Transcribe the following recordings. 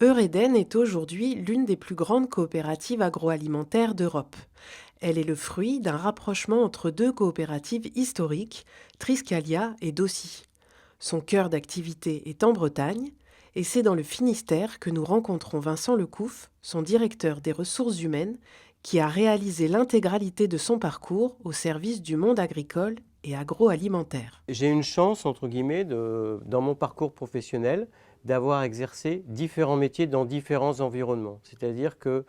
Eureden est aujourd'hui l'une des plus grandes coopératives agroalimentaires d'Europe. Elle est le fruit d'un rapprochement entre deux coopératives historiques, Triscalia et Dossi. Son cœur d'activité est en Bretagne, et c'est dans le Finistère que nous rencontrons Vincent Lecouf, son directeur des ressources humaines, qui a réalisé l'intégralité de son parcours au service du monde agricole et agroalimentaire. J'ai une chance, entre guillemets, dans mon parcours professionnel, d'avoir exercé différents métiers dans différents environnements. C'est-à-dire que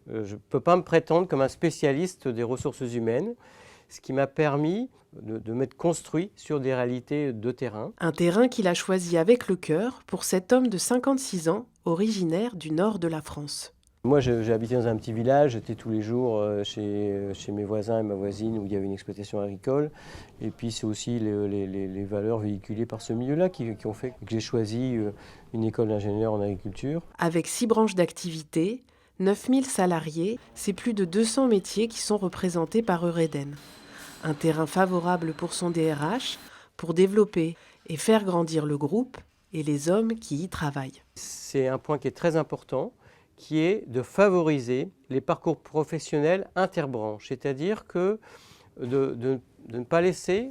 je ne peux pas me prétendre comme un spécialiste des ressources humaines, ce qui m'a permis de m'être construit sur des réalités de terrain. Un terrain qu'il a choisi avec le cœur pour cet homme de 56 ans, originaire du nord de la France. Moi, j'ai habité dans un petit village, j'étais tous les jours chez mes voisins et ma voisine où il y avait une exploitation agricole. Et puis, c'est aussi les valeurs véhiculées par ce milieu-là qui ont fait que j'ai choisi une école d'ingénieur en agriculture. Avec 6 branches d'activité, 9000 salariés, c'est plus de 200 métiers qui sont représentés par Eureden. Un terrain favorable pour son DRH, pour développer et faire grandir le groupe et les hommes qui y travaillent. C'est un point qui est très important, qui est de favoriser les parcours professionnels interbranches, c'est-à-dire que de ne pas laisser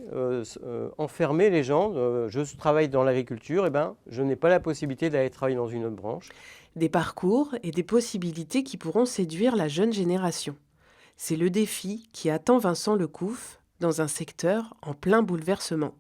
enfermer les gens. Je travaille dans l'agriculture, et ben, je n'ai pas la possibilité d'aller travailler dans une autre branche. Des parcours et des possibilités qui pourront séduire la jeune génération. C'est le défi qui attend Vincent Lecouf dans un secteur en plein bouleversement.